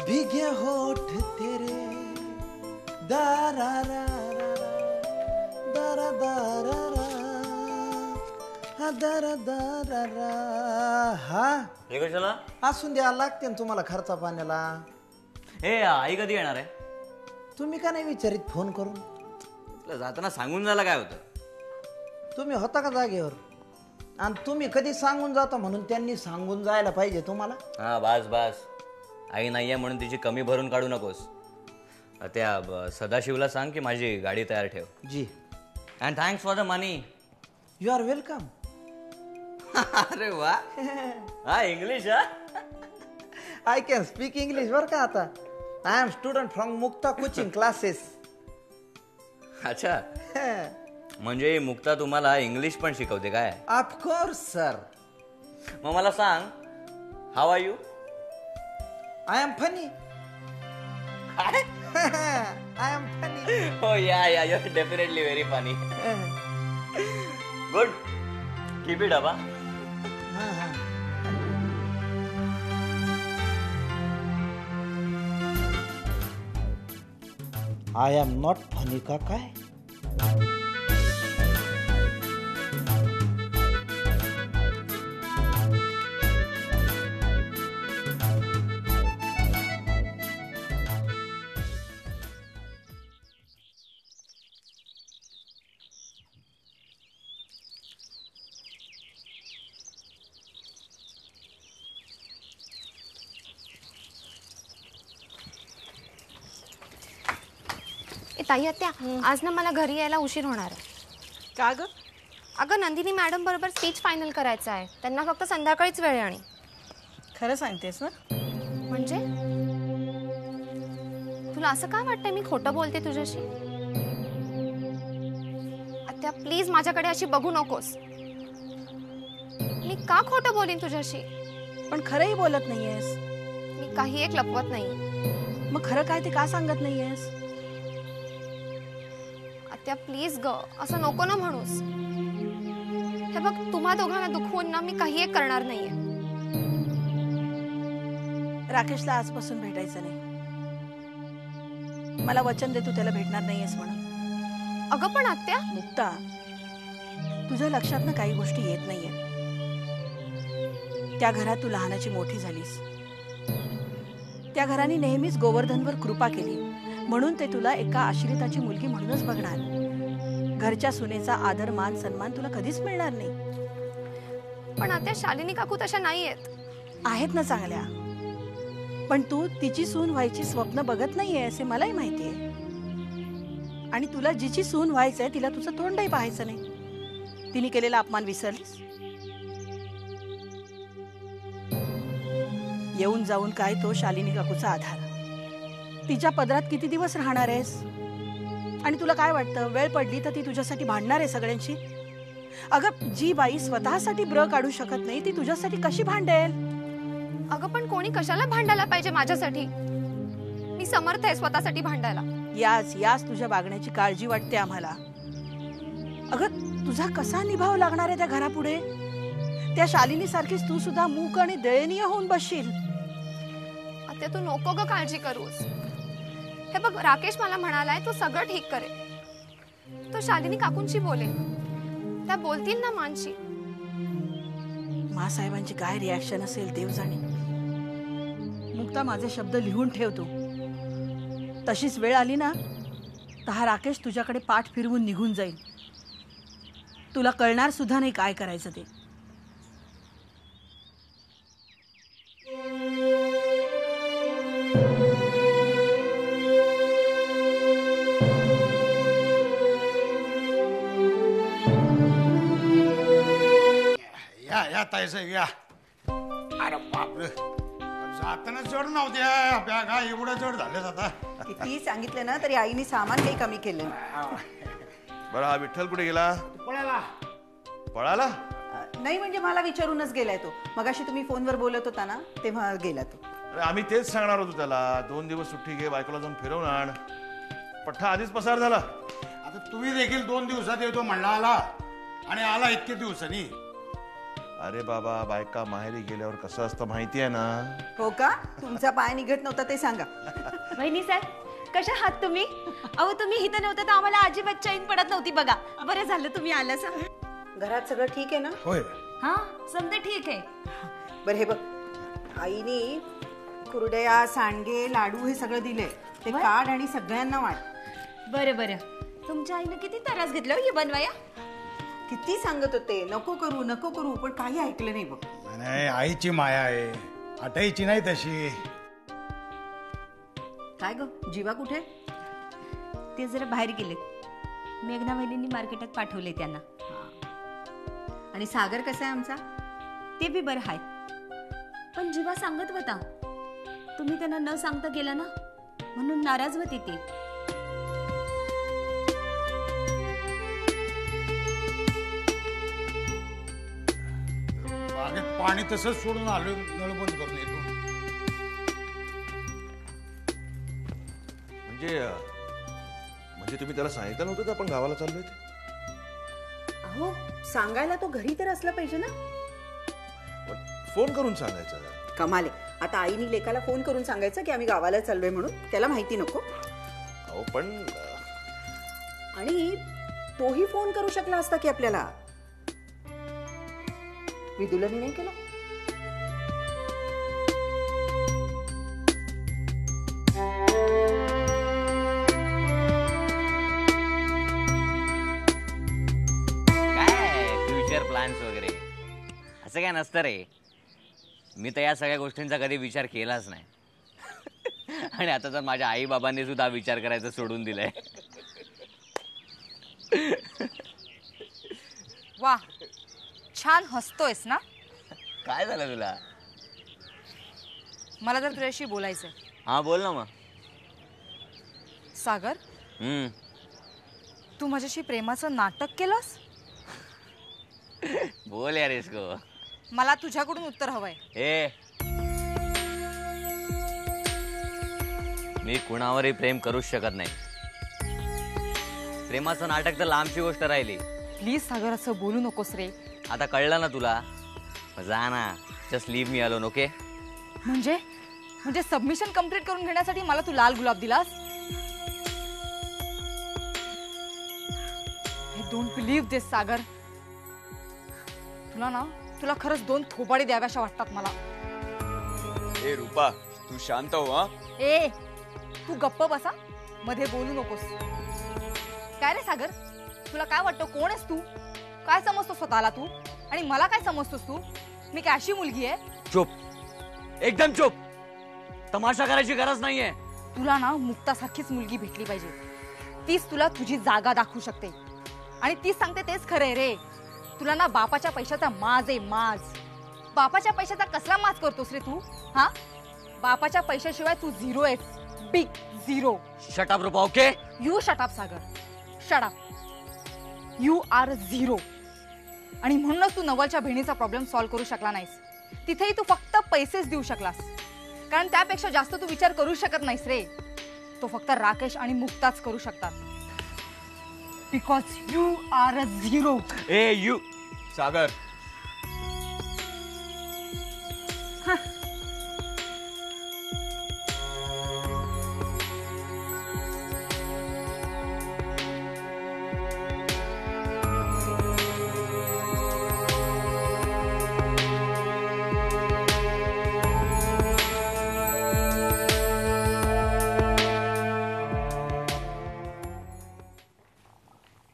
भीगे होठ तेरे दारा रा दारा दारा रा दारा दारा रा. हा हे कशाला? असून द्या लागते ना तुम्हाला खर्चा पाण्याला. हे आई कधी येणार आहे? तुम्ही का नाही विचारित फोन करून? जाताना सांगून झाला काय होतं? तुम्ही होता का जागेवर? आणि तुम्ही कधी सांगून जाता म्हणून त्यांनी सांगून जायला पाहिजे तुम्हाला. हा बास बास, आई नाहीये म्हणून तिची कमी भरून काढू नकोस. त्या सदाशिवला सांग की माझी गाडी तयार ठेव. जी. And thanks for the money. You are welcome. अरे वा, हा इंग्लिश. हा, आय कॅन स्पीक इंग्लिश बर का. आता I am student from Mukta coaching classes. अच्छा, म्हणजे मुक्ता तुम्हाला इंग्लिश पण शिकवते काय? Of course sir. मग मला सांग, how are you? I am funny. काय? I am funny. हो yeah you are definitely very funny. Good, keep it up. I am not funny का काय? ताई आत्या, आज ना मला घरी यायला उशीर होणार आहे. का ग? अगं नंदिनी मॅडम बरोबर स्पीच फायनल करायचं आहे. त्यांना फक्त संध्याकाळीच वेळ आहे. आणि खरं सांगतेस ना? म्हणजे तुला असं काय वाटतंय मी खोटं बोलते तुझ्याशी? आत्या प्लीज माझ्याकडे अशी बघू नकोस. मी का खोटं बोलीन तुझ्याशी? पण खरंही बोलत नाहीयेस. मी काही एक लपवत नाही. मग खरं काय ते का सांगत नाहीयेस? आत्या प्लीज ग, असं नको ना म्हणूस. हे बघ, तुम्हा दोघांना दुखवून ना मी काही एक करणार नाहीये. राकेशला आजपासून भेटायचं नाही. मला वचन दे तू त्याला भेटणार नाहीयेस म्हणून. अगं पण आत्या. मुक्ता, तुझ्या लक्षात ना काही गोष्टी येत नाहीये. त्या घरात तू लहानाची मोठी झालीस. त्या घराने नेहमीच गोवर्धनवर कृपा केली म्हणून ते तुला एका आश्रिताची मुलगी म्हणूनच बघणार. घरच्या सुनेचा आदर मान सन्मान तुला कधीच मिळणार नाही. पण आत्या शालिनी काकू तशा नाहीयेत. आहेत ना चांगल्या, पण तू तिची सून व्हायची स्वप्न बघत नाहीये असे मलाही माहितीये. आणि तुला जिची सून व्हायचंय तिला तुझं तोंडही पाहायचं नाही. तिने केलेला अपमान विसरलीस? येऊन जाऊन काय तो शालिनी काकूचा आधार. तिच्या पदरात किती दिवस राहणार आहेस? आणि तुला काय वाटतं वेळ पडली तर ती तुझ्यासाठी भांडणार आहे सगळ्यांशी? अगं जी बाई स्वतःसाठी ब्र काढू शकत नाही ती तुझ्यासाठी कशी भांडेल? अगं पण कोणी कशाला भांडायला पाहिजे माझ्यासाठी? मी समर्थ आहे स्वतःसाठी भांडायला. याच तुझ्या वागण्याची काळजी वाटते आम्हाला. अगं तुझा कसा निभाव लागणार आहे त्या घरापुढे? त्या शालिनी सारखीच तू सुद्धा मूक आणि दयनीय होऊन बसशील. आता तू नको ग काळजी करूस. हे बघ, राकेश मला म्हणालाय तो सगळं ठीक करेल. तो शालिनी काकूंशी बोलेल, त्या बोलतील ना मानशी. मासाहेबांची काय रिॲक्शन असेल देव जाणे. मुक्ता, माझे शब्द लिहून ठेवतो. तशीच वेळ आली ना तर हा राकेश तुझ्याकडे पाठ फिरवून निघून जाईल. तुला कळणार सुद्धा नाही काय करायचं ते. या तायसा या. अरे बापरे, जाताना जड नव्हत्या बॅगा एवढ्या जड झाल्यात आता. किती सांगितलं ना तरी आईने सामान काही कमी केलं. बरं, हा विठ्ठल कुठे गेला? पळाला. पळाला? नाही म्हणजे मला विचारूनच गेलाय तो. मगाशी तुम्ही फोनवर बोलत होता ना तेव्हा गेला तो. अरे आम्ही तेच सांगणार होतो त्याला, 2 दिवस सुट्टी घे, बायकोला जाऊन फिरवून आण. पठ्ठा आधीच पसार झाला. आता तुम्ही देखील 2 दिवसात येतो म्हणला आला आणि आला इतके दिवसांनी. अरे बाबा, बायका माहेरी गेल्यावर कसं असतं माहिती आहे ना. हो का? तुमचा पाय निघत नव्हता ते सांगा. वहिनी साहेब, कशा आहात तुम्ही? अहो, तुम्ही इथं नव्हतं तर आम्हाला अजिबात चैन पडत नव्हती बघा. बरं झालं तुम्ही आलास. घरात सगळं ठीक आहे ना? होय. हा, समजा ठीक आहे. बरं हे बघ, आईने कुरडया, सांडगे, लाडू हे सगळं दिलंय. ते काढ आणि सगळ्यांना वाट. बरं बरं. तुमच्या आईनं किती त्रास घेतला हे बनवाया? किती सांगत होते नको करू नको करू, पण काही ऐकलं नाही बघ. नाही, आईची माया आहे, आटाईची नाही तशी. काय ग, जीवा कुठे? ते जरा बाहेर गेले. मेघना वहिनींनी मार्केटात पाठवले त्यांना. आणि सागर कसा आहे आमचा? ते बी बरं आहे. पण जीवा सांगत होता तुम्ही त्यांना न सांगता गेला ना, म्हणून नाराज होते ते. बागेत पाणी तसंच सोडून आलो, नळ बंद करून येतो. म्हणजे तुम्ही त्याला सांगितलं नव्हतं का आपण गावाला चाललोय ते? अहो, सांगायला तो घरी तर असला पाहिजे ना. फोन करून सांगायचं. कमाले, आता आईनी लेकाला फोन करून सांगायचं की आम्ही गावाला चाललोय म्हणून. त्याला माहिती नको? अहो पण आणि तोही फोन करू शकला असता की आपल्याला. विदुलानी नाही केला. काय फ्युचर प्लॅन्स वगैरे असं काय नसतं रे. मी तर या सगळ्या गोष्टींचा कधी विचार केलाच नाही. आणि आता तर माझ्या आई बाबांनी सुद्धा विचार करायचं सोडून दिलंय. वा, छान हसतोयस ना. काय झालं तुला? मला तर तुझ्याशी बोलायचंय. हा बोल ना मग. सागर, तू माझ्याशी प्रेमाचं नाटक केलंस? बोल यार इसको. मला तुझ्याकडून उत्तर हवंय. ए, मी कुणावरही प्रेम करूच शकत नाही. प्रेमाचं नाटक तर लांबची गोष्ट राहिली. प्लीज सागर, असं बोलू नकोस रे. आता कळलं ना तुला? जा ना, just leave me alone. Okay? म्हणजे सबमिशन कंप्लीट करून घेण्यासाठी मला तू लाल गुलाब दिलास? आय डोंट बिलीव्ह दिस सागर. तुला खरंच दोन थोबाडी द्याव्याशा वाटतात मला. ए रूपा, तू शांत हो. हा, ए, तू गप्प बसा, मध्ये बोलू नकोस. काय रे सागर, तुला काय वाटतं? कोण आहेस तू? काय समजतो स्वतःला तू? आणि मला काय समजतोस तू? मी काय अशी मुलगी आहे? चुप, एकदम चुप. तमाशा करायची गरज नाहीये. तुला ना मुक्तासारखीच मुलगी भेटली पाहिजे. तीच तुला तुझी जागा दाखवू शकते. आणि तीच सांगते तेच खरंय रे. तुला ना बापाच्या पैशाचा माज आहे, माज. बापाच्या पैशाचा कसला माज करतोस रे तू? हा, बापाच्या पैशाशिवाय तू झिरो आहेस. Big zero. Shut up Rupa. Okay? You shut up Sagar. Shut up. You are zero. आणि म्हणूनच तू नवलच्या बहिणीचा प्रॉब्लेम सॉल्व्ह करू शकला नाहीस. तिथेही तू फक्त पैसेच देऊ शकलास. कारण त्यापेक्षा जास्त तू विचार करू शकत नाहीस रे. तो फक्त राकेश आणि मुक्ताच करू शकतात. Because you are a zero. ए यू सागर.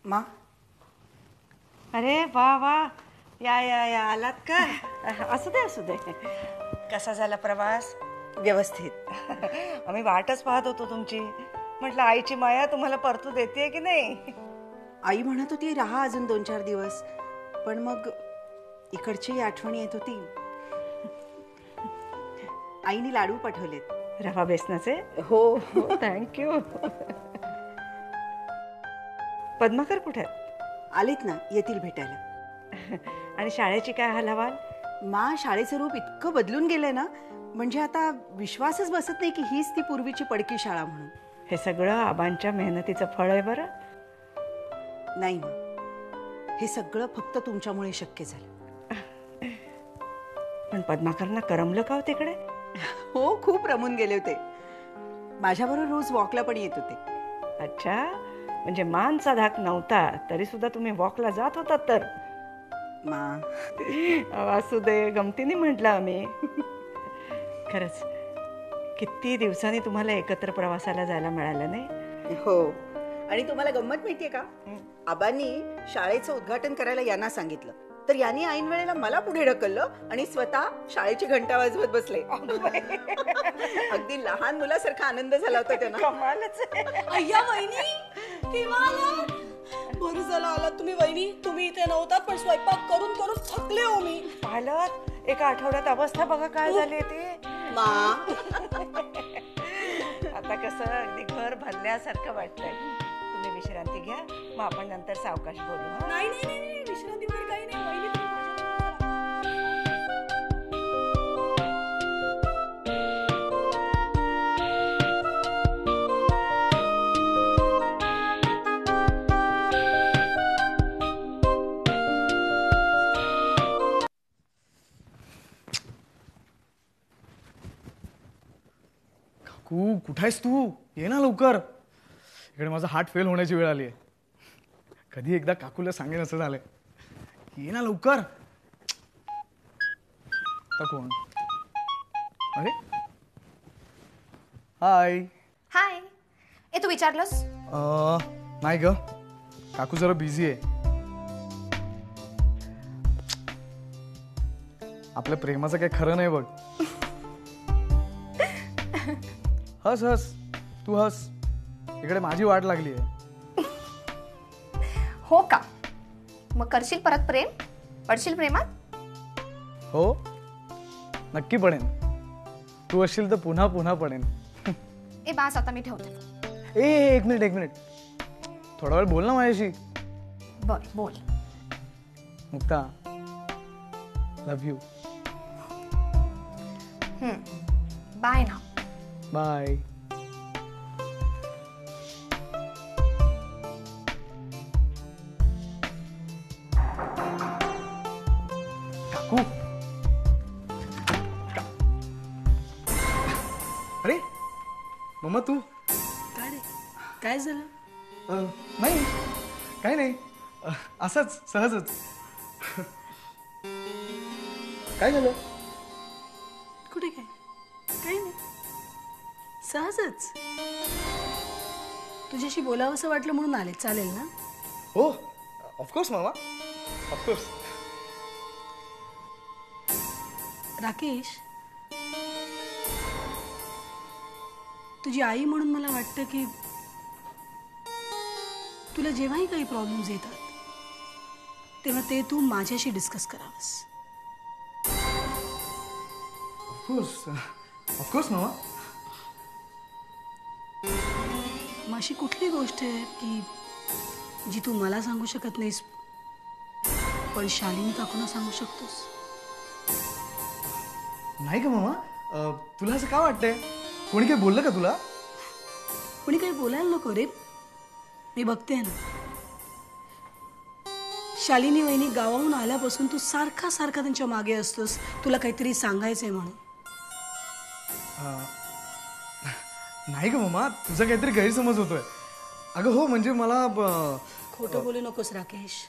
मा, अरे वा वा, या आलात का? असू दे. कसा झाला प्रवास? व्यवस्थित. आम्ही वाटच पाहत होतो तुमची. म्हटलं आईची माया तुम्हाला परतू देते की नाही. आई म्हणत होती राहा अजून 2-4 दिवस, पण मग इकडची आठवण येत होती. आईने लाडू पाठवलेत. रवा बेसनाचे? हो. थँक्यू. पद्माकर कुठे आलीत ना, येतील भेटायला. आणि शाळेची काय हाल हवाल? मा, शाळेचं रूप इतकं बदलून गेलंय ना, म्हणजे आता विश्वासच बसत नाही की हीच ती पूर्वीची पडकी शाळा म्हणून. हे सगळं आबांच्या मेहनतीचं फळ आहे बरं. नाही मा, हे सगळं फक्त तुमच्यामुळे शक्य झालं. पण पद्माकरना करमलं का हो तिकडे? हो, खूप रमून गेले होते. माझ्याबरोबर रोज वॉकला पण येत होते. अच्छा, म्हणजे मानचा धाक नव्हता तरी सुद्धा तुम्ही वॉकला जात होतात तर? असू दे, गमतीने म्हटलं आम्ही. खरंच किती दिवसांनी तुम्हाला एकत्र प्रवासाला जायला मिळालं नाही? हो. आणि तुम्हाला गंमत माहितीये का, आबांनी शाळेचं उद्घाटन करायला यांना सांगितलं, तर यांनी ऐन वेळेला मला पुढे ढकललं आणि स्वतः शाळेची घंटा वाजवत बसले. अगदी लहान मुलासारखा आनंद झाला होता त्यांना. कमालच आहे. अय्या वहिनी, बरं झालं आलात तुम्ही वहिनी. तुम्ही इथे नव्हतात पण स्वयंपाक करून करून थकले हो मी. पाहिलं, एका आठवड्यात अवस्था बघा काय झाली ती. आता कसं अगदी घर भरल्यासारखं वाटतंय. तुम्ही विश्रांती घ्या, मग आपण नंतर सावकाश बोलू. नाही नाही नाही, विश्रांती वगैरे काही नाही वहिनी. कुठे आहेस तू? ये ना लवकर. इकडे माझा हार्ट फेल होण्याची वेळ आली आहे. कधी एकदा काकूला सांगेन असं झालंय. ये ना लवकर. आता कोण? अरे हाय. हाय. तू विचारलंस? नाही ग, काकू जरा बिझी आहे. आपल्या प्रेमाचं काही खरं नाही बघ. हस हस, तू हस. इकडे माझी वाट लागली आहे. हो का? मग करशील परत प्रेम? पडशील प्रेमात? हो, नक्की पडेन. तू असशील तर पुन्हा पुन्हा पडेन. बास, आता मी ठेवते. एक मिनिट. थोडा वेळ बोल ना माझ्याशी. बर, बोल. Mukta, love you. बाय ना. बाय. काकू. अरे मम्मा, तू काय झालं? नाही, काय नाही, असंच सहजच. काय झालं? कुठे काय? काही नाही, सहजच. तुझ्याशी बोलावंसं वाटलं म्हणून आले. चालेल ना? हो, ऑफकोर्स मामा, ऑफकोर्स. राकेश, तुझी आई म्हणून मला वाटतं की तुला जेव्हाही काही प्रॉब्लेम्स येतात तेव्हा ते तू माझ्याशी डिस्कस करावंस. ऑफकोर्स मामा. मग अशी कुठली गोष्ट आहे की जी तू मला सांगू शकत नाहीस पण शालिनी काकूंना सांगू शकतोस? नाही का मामा, तुला असं का वाटतंय? कोणी काही बोललं का तुला? कोणी काही बोलायला नको रे. मी बघते ना, शालिनी वहिनी गावाहून आल्यापासून तू सारखा त्यांच्या मागे असतोस. तुला काहीतरी सांगायचंय म्हणून. नाही का मामा, तुझा काहीतरी गैरसमज होतोय. अगं हो, म्हणजे मला खोटं बोलू नकोस राकेश.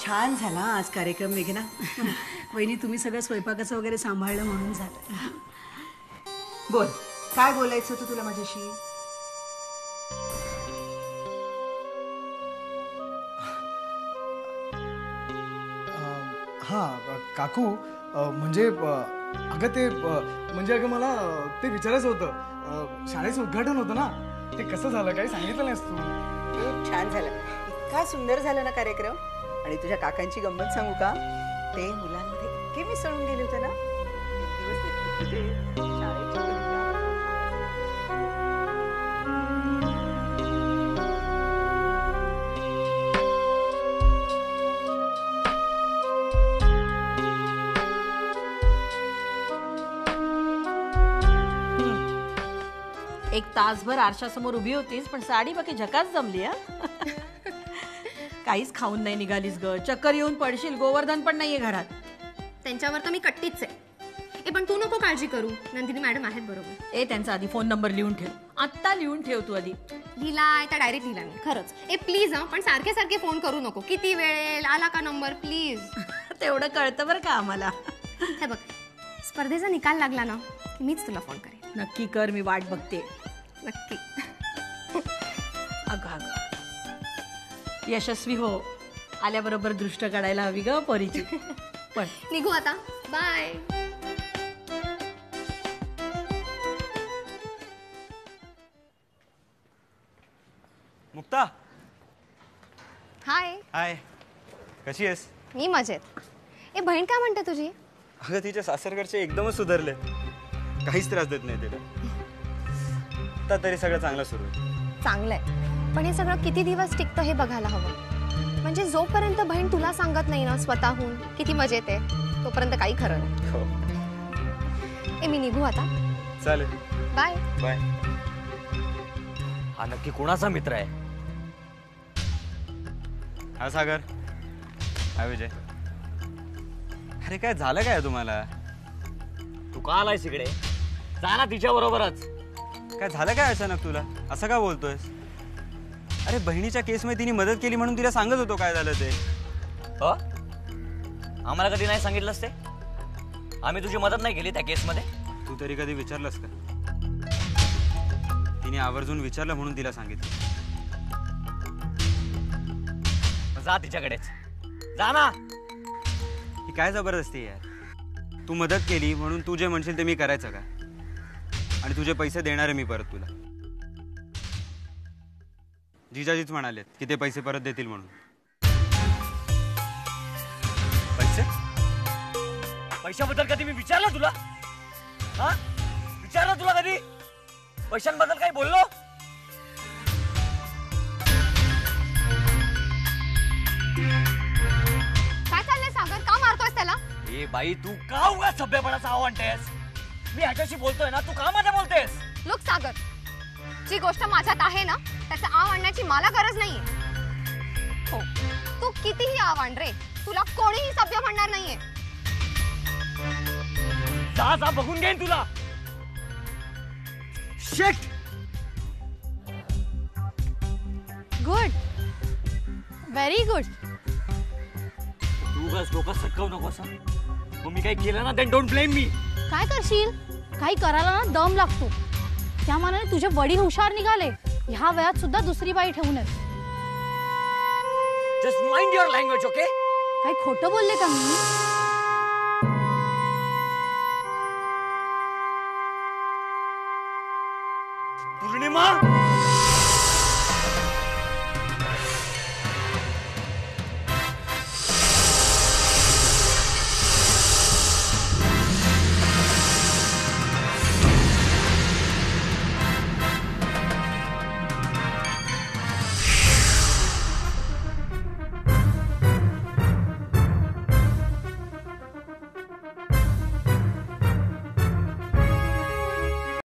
छान झाला आज कार्यक्रम मेघना. वहिनी, तुम्ही सगळं स्वयंपाकाचं वगैरे सांभाळलं म्हणून झालं. बोल, काय बोलायचं होतं तुला माझ्याशी? हा काकू, म्हणजे अगं ते म्हणजे अगं मला ते विचारायचं होतं. शाळेचं उद्घाटन होतं ना, ते कसं झालं? काही सांगितलं नाहीस तू. खूप छान झालं. इतका सुंदर झाला ना कार्यक्रम. आणि तुझ्या काकांची गंमत सांगू का? ते मुलांमध्ये इतके मिसळून गेले होते ना. एक दिवस एक तासभर आरशासमोर उभी होतीस पण साडी बाकी झकास जमली. काहीच खाऊन नाही निघालीस ग. चक्कर येऊन पडशील. गोवर्धन पण नाहीये घरात. त्यांच्यावर तर मी कट्टीच आहे. पण तू नको काळजी करू, नंदिनी मॅडम आहेत बरोबर. त्यांचा आधी फोन नंबर लिहून ठेव, आत्ता लिहून ठेव तू आधी. लिहिलाय त्या डायरेक्ट लिहिला मी खरंच. प्लीज पण सारखे सारखे फोन करू नको. किती वेळ आला का नंबर प्लीज. तेवढं कळतं बरं का आम्हाला. हे बघ, स्पर्धेचा निकाल लागला ना की मीच तुला फोन करेन. नक्की कर, मी वाट बघते. नक्की. अगं यशस्वी हो, आल्याबरोबर दृष्ट काढायला हवी ग पोरीची. पण निघू आता, बाय. मुक्ता, हाय. हाय, कशी आहेस? मी मजेत. बहीण काय म्हणते तुझी? अगं तिच्या सासरकडचे एकदमच सुधारले, काहीच त्रास देत नाही तिला. आता तरी सगळं चांगलं सुरू आहे. चांगलंय, पण हे सगळं किती दिवस टिकतं हे बघायला हवं. म्हणजे जोपर्यंत बहीण तुला सांगत नाही ना स्वतःहून किती मजेत आहे, तोपर्यंत काही खरं नाही. हो. मी निघू आता. चालेल, बाय. बाय. हा नक्की कोणाचा मित्र आहे? हा सागर, हा विजय. अरे काय झालं काय तुम्हाला? तू का आलायस इकडे? जा ना तिच्या बरोबरच. काय झालं काय अचानक तुला? असं का बोलतोयस? अरे बहिणीच्या केसमध्ये तिने मदत केली म्हणून तिला सांगत होतो काय झालं ते. हो, आम्हाला कधी नाही सांगितलंस ते? आम्ही तुझी मदत नाही केली त्या केसमध्ये? तू तरी कधी विचारलंस का? तिने आवर्जून विचारलं म्हणून तिला सांगितलं. जा तिच्याकडेच, जा ना. ही काय जबरदस्ती यार? तू मदत केली म्हणून तू जे म्हणशील ते मी करायचं का? आणि तुझे पैसे देणार आहे मी परत तुला. जिजाजीच म्हणालेत की ते पैसे परत देतील म्हणून. पैसे? पैशाबद्दल कधी मी विचारलं तुला? हा, विचारलं तुला कधी? पैशांबद्दल काही बोललो? काय चाललंय सागर? का मारतोयस त्याला? बाई, तू का उगाच सभ्यपणाचा आव आणतेस? मी ह्याच्याशी बोलतोय ना, तू का मध्ये बोलतेस? लोक सागर, जी गोष्ट माझ्यात आहे ना त्याचा आव आणण्याची मला गरज नाहीये. हो, तू कितीही आव आण रे, तुला कोणीही सभ्य म्हणणार नाहीये. जा जा, बघून घेईन तुला. शिट. Good, very good. तू बस डोकं सटकवू नकोस. मग मी काही केलं ना, देन डोंट ब्लेम मी. काय करशील? काही करायला ना दम लागतो. त्या मानाने तुझे वडील हुशार निघाले, ह्या वयात सुद्धा दुसरी बाई ठेवून. Just mind your language, okay? काही खोटं बोलले का मी?